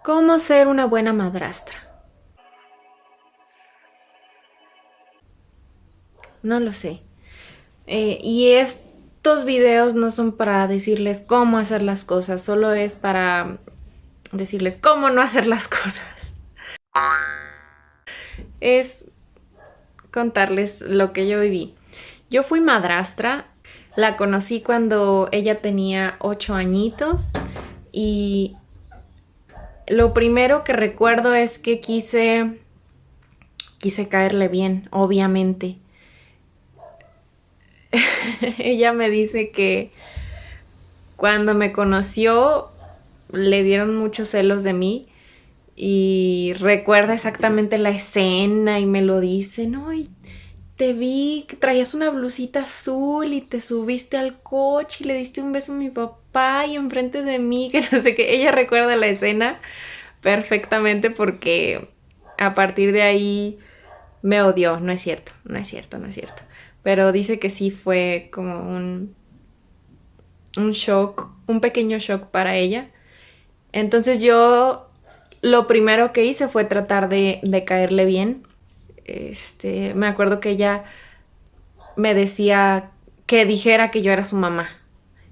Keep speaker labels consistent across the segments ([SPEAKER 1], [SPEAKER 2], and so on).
[SPEAKER 1] ¿Cómo ser una buena madrastra? No lo sé. Y estos videos no son para decirles cómo hacer las cosas, solo es para decirles cómo no hacer las cosas. Es contarles lo que yo viví. Yo fui madrastra, la conocí cuando ella tenía 8 añitos y lo primero que recuerdo es que quise caerle bien, obviamente. Ella me dice que cuando me conoció le dieron muchos celos de mí y recuerda exactamente la escena y me lo dice, no, y te vi que traías una blusita azul y te subiste al coche y le diste un beso a mi papá y enfrente de mí, que no sé qué. Ella recuerda la escena perfectamente porque a partir de ahí me odió. No es cierto, no es cierto, no es cierto. Pero dice que sí fue como un shock, un pequeño shock para ella. Entonces yo lo primero que hice fue tratar de caerle bien. Me acuerdo que ella me decía que dijera que yo era su mamá.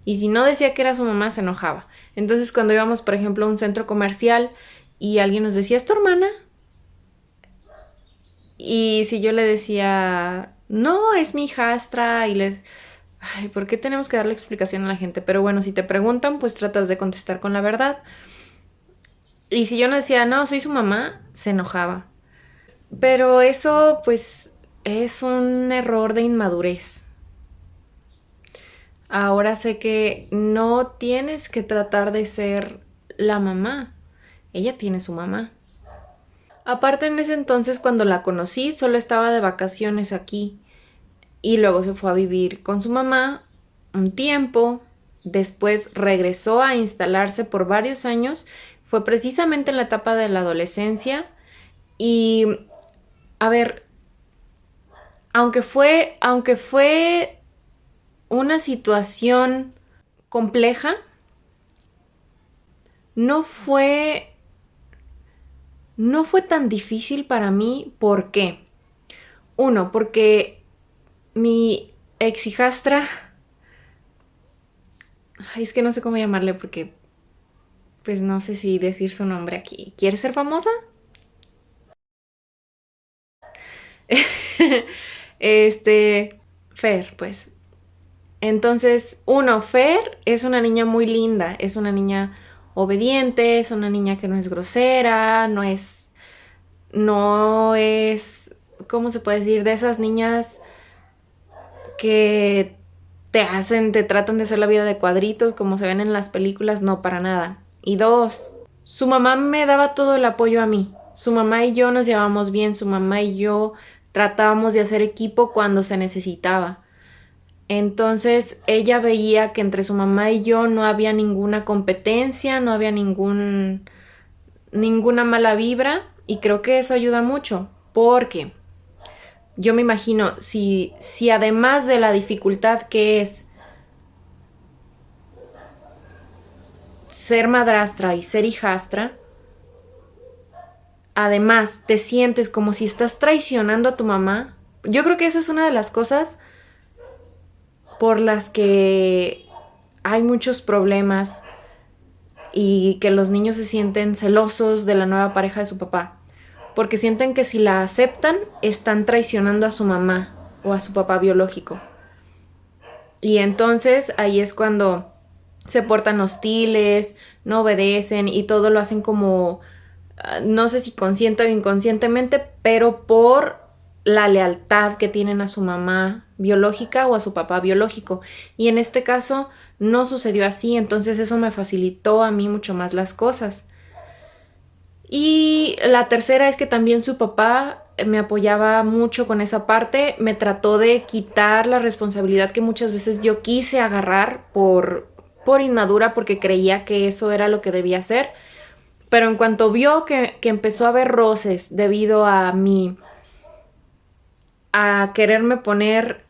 [SPEAKER 1] Y si no decía que era su mamá, se enojaba. Entonces cuando íbamos, por ejemplo, a un centro comercial y alguien nos decía, ¿es tu hermana? Y si yo le decía, no, es mi hijastra, y les... Ay, ¿por qué tenemos que darle explicación a la gente? Pero bueno, si te preguntan, pues tratas de contestar con la verdad. Y si yo no decía, no, soy su mamá, se enojaba. Pero eso, pues, es un error de inmadurez. Ahora sé que no tienes que tratar de ser la mamá. Ella tiene su mamá. Aparte, en ese entonces, cuando la conocí, solo estaba de vacaciones aquí. Y luego se fue a vivir con su mamá un tiempo. Después regresó a instalarse por varios años. Fue precisamente en la etapa de la adolescencia. Y, a ver, aunque fue una situación compleja, no fue, no fue tan difícil para mí. ¿Por qué? Uno, porque mi ex hijastra, ay, es que no sé cómo llamarle porque, pues no sé si decir su nombre aquí. ¿Quiere ser famosa? Fer, pues. Entonces, uno, Fer es una niña muy linda, es una niña obediente, es una niña que no es grosera, no es, ¿cómo se puede decir? De esas niñas que te tratan de hacer la vida de cuadritos como se ven en las películas, no, para nada. Y dos, su mamá me daba todo el apoyo a mí. Su mamá y yo nos llevábamos bien, su mamá y yo tratábamos de hacer equipo cuando se necesitaba. Entonces ella veía que entre su mamá y yo no había ninguna competencia, no había ninguna mala vibra y creo que eso ayuda mucho porque yo me imagino si además de la dificultad que es ser madrastra y ser hijastra, además te sientes como si estás traicionando a tu mamá, yo creo que esa es una de las cosas por las que hay muchos problemas y que los niños se sienten celosos de la nueva pareja de su papá, porque sienten que si la aceptan están traicionando a su mamá o a su papá biológico. Y entonces ahí es cuando se portan hostiles, no obedecen y todo lo hacen como, no sé si consciente o inconscientemente, pero por la lealtad que tienen a su mamá biológica o a su papá biológico. Y en este caso no sucedió así, entonces eso me facilitó a mí mucho más las cosas. Y la tercera es que también su papá me apoyaba mucho con esa parte, me trató de quitar la responsabilidad que muchas veces yo quise agarrar por inmadura porque creía que eso era lo que debía hacer. Pero en cuanto vio que empezó a haber roces debido a quererme poner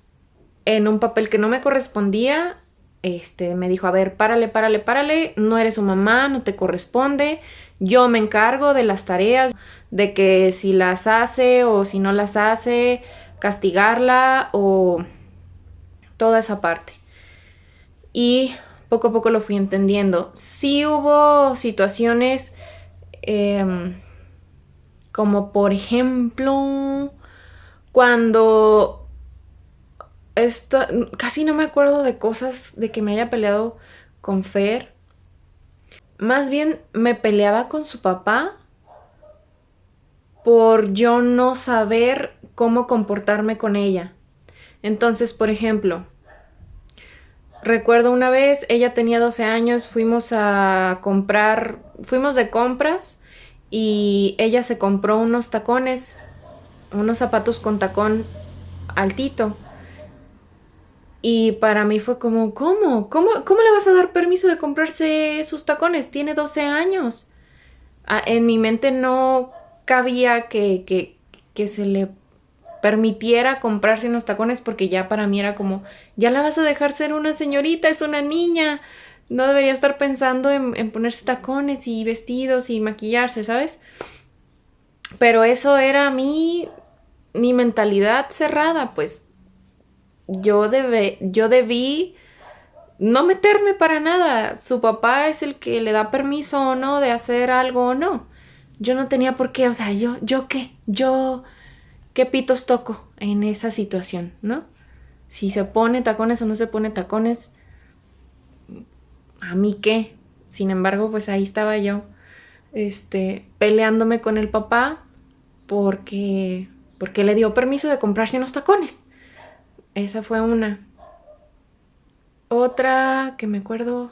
[SPEAKER 1] en un papel que no me correspondía, me dijo, a ver, párale, párale, párale, no eres su mamá, no te corresponde, Yo me encargo de las tareas, de que si las hace o si no las hace, castigarla o toda esa parte. Y poco a poco lo fui entendiendo. Sí hubo situaciones como por ejemplo cuando casi no me acuerdo de cosas de que me haya peleado con Fer. Más bien me peleaba con su papá por yo no saber cómo comportarme con ella. Entonces, por ejemplo, recuerdo una vez, ella tenía 12 años, fuimos de compras y ella se compró unos tacones, unos zapatos con tacón altito. Y para mí fue como, ¿Cómo le vas a dar permiso de comprarse esos tacones? Tiene 12 años. En mi mente no cabía que se le permitiera comprarse unos tacones porque ya para mí era como, ya la vas a dejar ser una señorita, es una niña. No debería estar pensando en ponerse tacones y vestidos y maquillarse, ¿sabes? Pero eso era mi mentalidad cerrada, pues yo debí no meterme para nada. Su papá es el que le da permiso o no de hacer algo o no. Yo no tenía por qué, o sea, ¿qué pitos toco en esa situación, no? Si se pone tacones o no se pone tacones, ¿a mí qué? Sin embargo, pues ahí estaba yo, peleándome con el papá porque le dio permiso de comprarse unos tacones. Esa fue una. Otra que me acuerdo.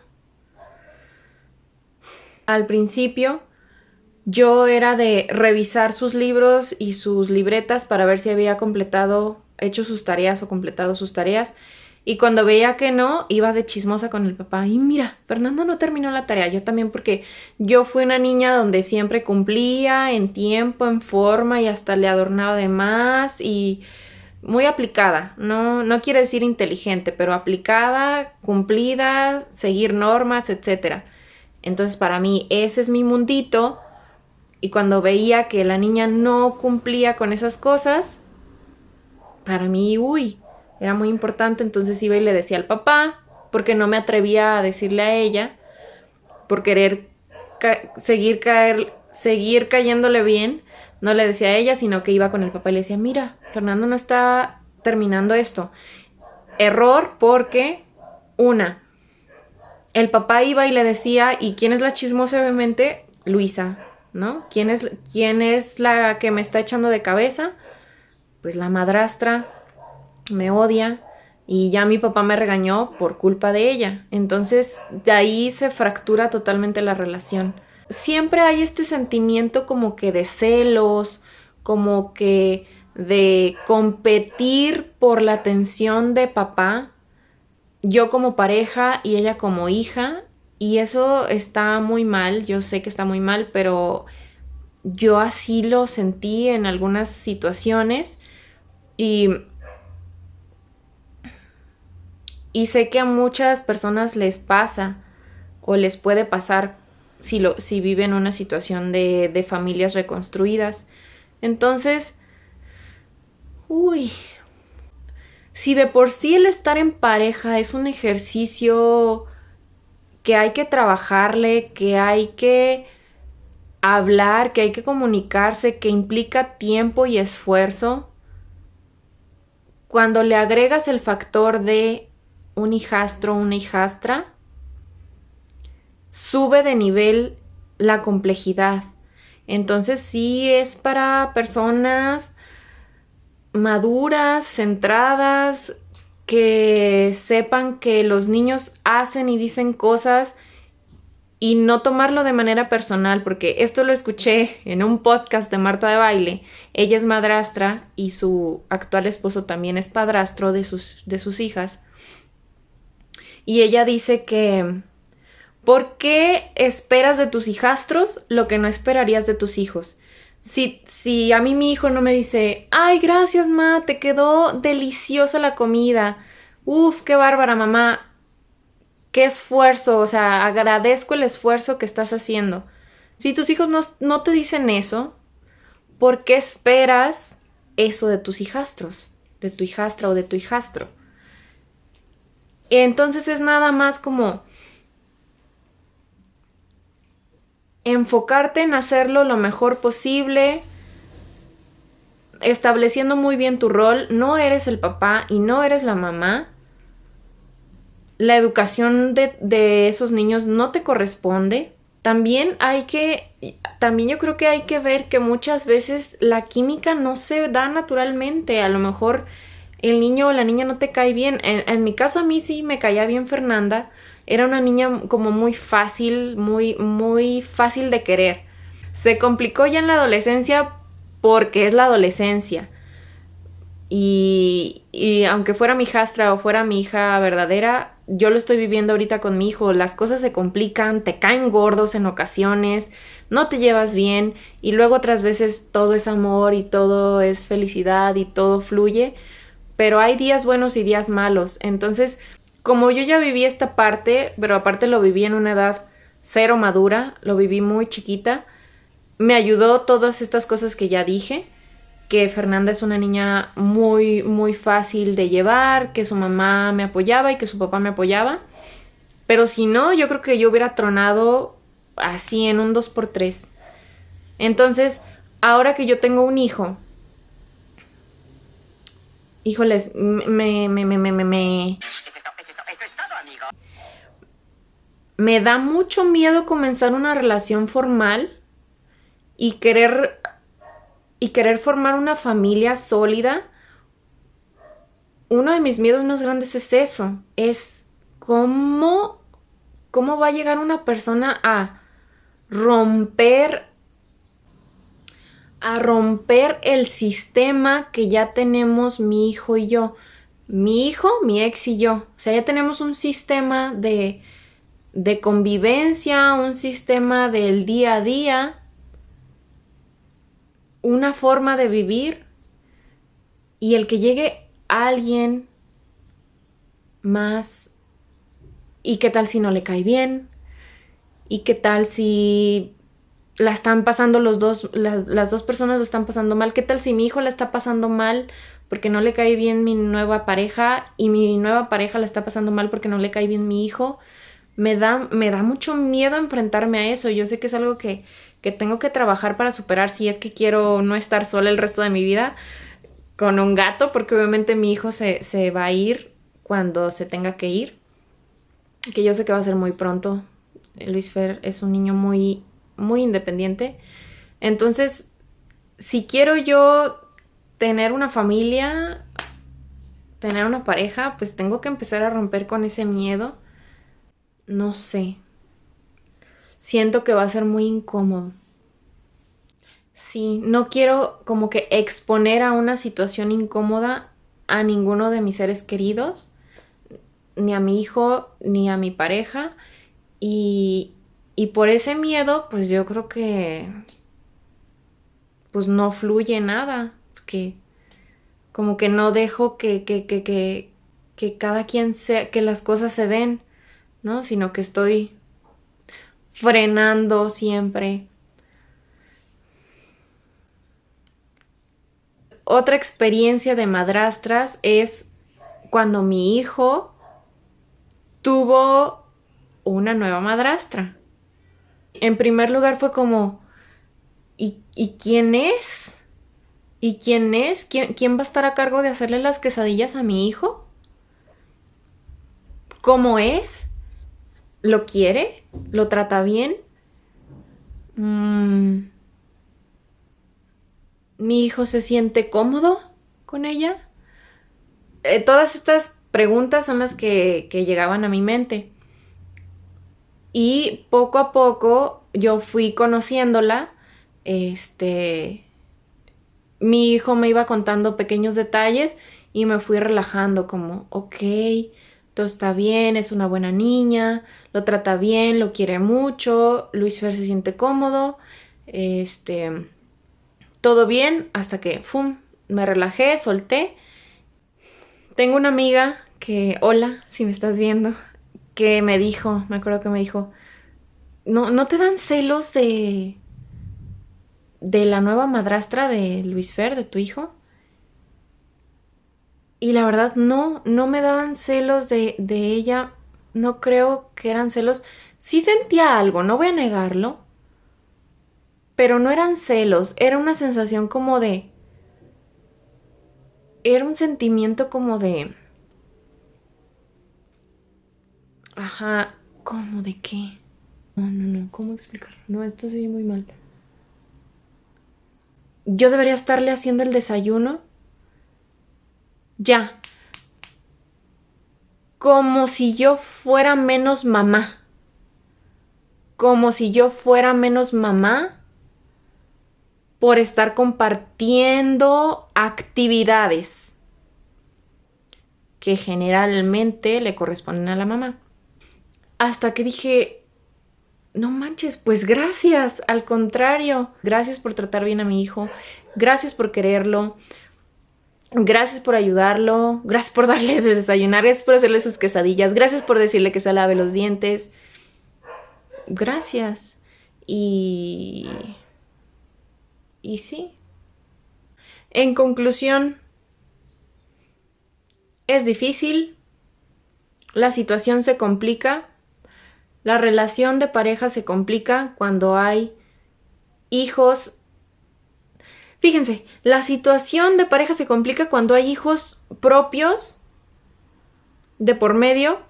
[SPEAKER 1] Al principio, yo era de revisar sus libros y sus libretas para ver si había hecho sus tareas o completado sus tareas. Y cuando veía que no, iba de chismosa con el papá. Y mira, Fernando no terminó la tarea. Yo también, porque yo fui una niña donde siempre cumplía en tiempo, en forma y hasta le adornaba de más y muy aplicada. No quiere decir inteligente, pero aplicada, cumplida, seguir normas, etc. Entonces para mí ese es mi mundito. Y cuando veía que la niña no cumplía con esas cosas, para mí, era muy importante. Entonces iba y le decía al papá, porque no me atrevía a decirle a ella, por querer seguir cayéndole bien. No le decía a ella, sino que iba con el papá y le decía, mira, Fernando no está terminando esto. Error porque, el papá iba y le decía, ¿y quién es la chismosa? Obviamente, Luisa, ¿no? ¿Quién es la que me está echando de cabeza? Pues la madrastra me odia y ya mi papá me regañó por culpa de ella. Entonces, de ahí se fractura totalmente la relación. Siempre hay este sentimiento como que de celos, como que de competir por la atención de papá, yo como pareja y ella como hija, y eso está muy mal. Yo sé que está muy mal, pero yo así lo sentí en algunas situaciones y sé que a muchas personas les pasa o les puede pasar si viven una situación de familias reconstruidas. Entonces, si de por sí el estar en pareja es un ejercicio que hay que trabajarle, que hay que hablar, que hay que comunicarse, que implica tiempo y esfuerzo, cuando le agregas el factor de un hijastro o una hijastra, sube de nivel la complejidad. Entonces sí es para personas maduras, centradas, que sepan que los niños hacen y dicen cosas y no tomarlo de manera personal, porque esto lo escuché en un podcast de Marta de Baile. Ella es madrastra y su actual esposo también es padrastro de sus hijas. Y ella dice que ¿por qué esperas de tus hijastros lo que no esperarías de tus hijos? Si a mí mi hijo no me dice, ay, gracias, ma, te quedó deliciosa la comida. Uf, qué bárbara, mamá. Qué esfuerzo, o sea, agradezco el esfuerzo que estás haciendo. Si tus hijos no te dicen eso, ¿por qué esperas eso de tus hijastros? De tu hijastra o de tu hijastro. Entonces es nada más como enfocarte en hacerlo lo mejor posible, estableciendo muy bien tu rol. No eres el papá y no eres la mamá. La educación de esos niños no te corresponde. También yo creo que hay que ver que muchas veces la química no se da naturalmente. A lo mejor el niño o la niña no te cae bien. En mi caso a mí sí me caía bien Fernanda. Era una niña como muy fácil, muy fácil de querer. Se complicó ya en la adolescencia porque es la adolescencia. Y aunque fuera mi hijastra o fuera mi hija verdadera, yo lo estoy viviendo ahorita con mi hijo. Las cosas se complican, te caen gordos en ocasiones, no te llevas bien y luego otras veces todo es amor y todo es felicidad y todo fluye, pero hay días buenos y días malos. Entonces, como yo ya viví esta parte, pero aparte lo viví en una edad cero madura, lo viví muy chiquita, me ayudó todas estas cosas que ya dije, que Fernanda es una niña muy fácil de llevar, que su mamá me apoyaba y que su papá me apoyaba. Pero si no, yo creo que yo hubiera tronado así en un 2x3. Entonces, ahora que yo tengo un hijo, híjoles, me da mucho miedo comenzar una relación formal y querer formar una familia sólida. Uno de mis miedos más grandes es eso, es cómo va a llegar una persona a romper el sistema que ya tenemos mi hijo y yo. Mi hijo, mi ex y yo. O sea, ya tenemos un sistema de convivencia, un sistema del día a día, una forma de vivir, y el que llegue alguien más, ¿y qué tal si no le cae bien? ¿Y qué tal si la están pasando los dos, las dos personas lo están pasando mal? ¿Qué tal si mi hijo la está pasando mal porque no le cae bien mi nueva pareja y mi nueva pareja la está pasando mal porque no le cae bien mi hijo? Me da mucho miedo enfrentarme a eso. Yo sé que es algo que tengo que trabajar para superar si es que quiero no estar sola el resto de mi vida con un gato, porque obviamente mi hijo se va a ir cuando se tenga que ir, que yo sé que va a ser muy pronto. Luis Fer es un niño muy independiente. Entonces, si quiero yo tener una familia, tener una pareja, pues tengo que empezar a romper con ese miedo. No sé. Siento que va a ser muy incómodo. Sí, no quiero como que exponer a una situación incómoda a ninguno de mis seres queridos, ni a mi hijo, ni a mi pareja. Y por ese miedo, pues yo creo que pues no fluye nada, porque como que no dejo que cada quien sea, que las cosas se den, ¿no? Sino que estoy frenando siempre. Otra experiencia de madrastras es cuando mi hijo tuvo una nueva madrastra. En primer lugar fue como, ¿y quién es? ¿Y quién es? ¿Quién va a estar a cargo de hacerle las quesadillas a mi hijo? ¿Cómo es? ¿Lo quiere? ¿Lo trata bien? ¿Mi hijo se siente cómodo con ella? Todas estas preguntas son las que llegaban a mi mente. Y poco a poco yo fui conociéndola. Mi hijo me iba contando pequeños detalles y me fui relajando como, ok, todo está bien, es una buena niña, lo trata bien, lo quiere mucho, Luis Fer se siente cómodo, todo bien, hasta que, ¡fum!, me relajé, solté. Tengo una amiga que, hola, si me estás viendo, que me acuerdo que me dijo, ¿No te dan celos de la nueva madrastra de Luis Fer, de tu hijo? Y la verdad no me daban celos de ella, no creo que eran celos. Sí sentía algo, no voy a negarlo, pero no eran celos, era una sensación como de... Era un sentimiento como de... Ajá, ¿cómo de qué? No, ¿cómo explicarlo? No, esto se oye muy mal. Yo debería estarle haciendo el desayuno. Ya, como si yo fuera menos mamá. Como si yo fuera menos mamá por estar compartiendo actividades que generalmente le corresponden a la mamá. Hasta que dije, no manches, pues gracias, al contrario, gracias por tratar bien a mi hijo, gracias por quererlo, gracias por ayudarlo, gracias por darle de desayunar, gracias por hacerle sus quesadillas, gracias por decirle que se lave los dientes, gracias. Y... Y sí. En conclusión, es difícil, la situación se complica, la relación de pareja se complica cuando hay hijos. Fíjense, la situación de pareja se complica cuando hay hijos propios de por medio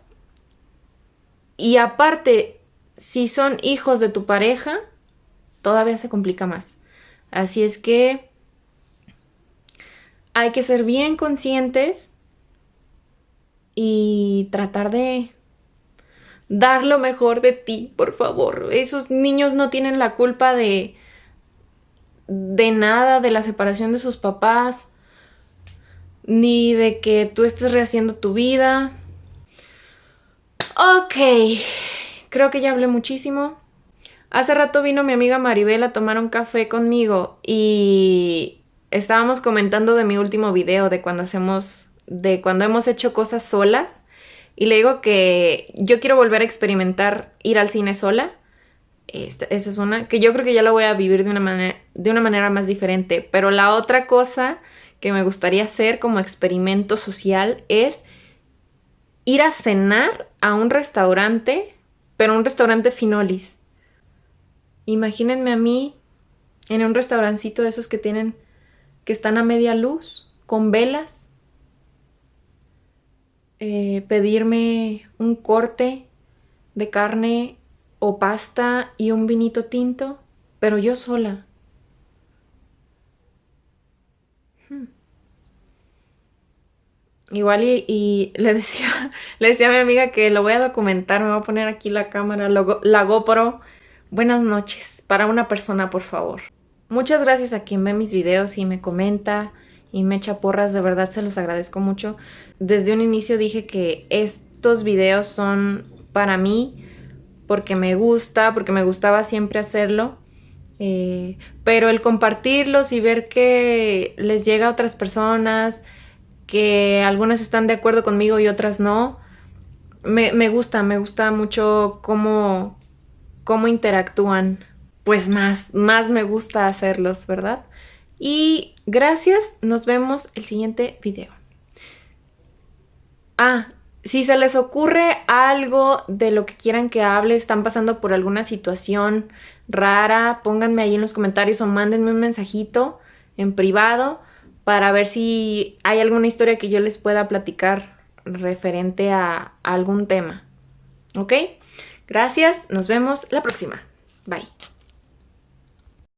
[SPEAKER 1] y aparte, si son hijos de tu pareja, todavía se complica más. Así es que hay que ser bien conscientes y tratar de dar lo mejor de ti, por favor. Esos niños no tienen la culpa de nada, de la separación de sus papás, ni de que tú estés rehaciendo tu vida. Ok, creo que ya hablé muchísimo. Hace rato vino mi amiga Maribel a tomar un café conmigo y estábamos comentando de mi último video, de cuando hemos hecho cosas solas. Y le digo que yo quiero volver a experimentar ir al cine sola. Esa es una, que yo creo que ya la voy a vivir de una manera más diferente. Pero la otra cosa que me gustaría hacer como experimento social es ir a cenar a un restaurante, pero un restaurante finolis. Imagínense a mí en un restaurancito de esos que están a media luz, con velas, pedirme un corte de carne o pasta y un vinito tinto, pero yo sola. Igual y le decía a mi amiga que lo voy a documentar, me voy a poner aquí la cámara, la GoPro. Buenas noches, para una persona, por favor. Muchas gracias a quien ve mis videos y me comenta y me echa porras, de verdad se los agradezco mucho. Desde un inicio dije que estos videos son para mí, porque me gustaba siempre hacerlo. Pero el compartirlos y ver que les llega a otras personas, que algunas están de acuerdo conmigo y otras no, me gusta mucho cómo interactúan. Pues más me gusta hacerlos, ¿verdad? Y gracias, nos vemos el siguiente video. Si se les ocurre algo de lo que quieran que hable, están pasando por alguna situación rara, pónganme ahí en los comentarios o mándenme un mensajito en privado para ver si hay alguna historia que yo les pueda platicar referente a algún tema. ¿Ok? Gracias, nos vemos la próxima. Bye.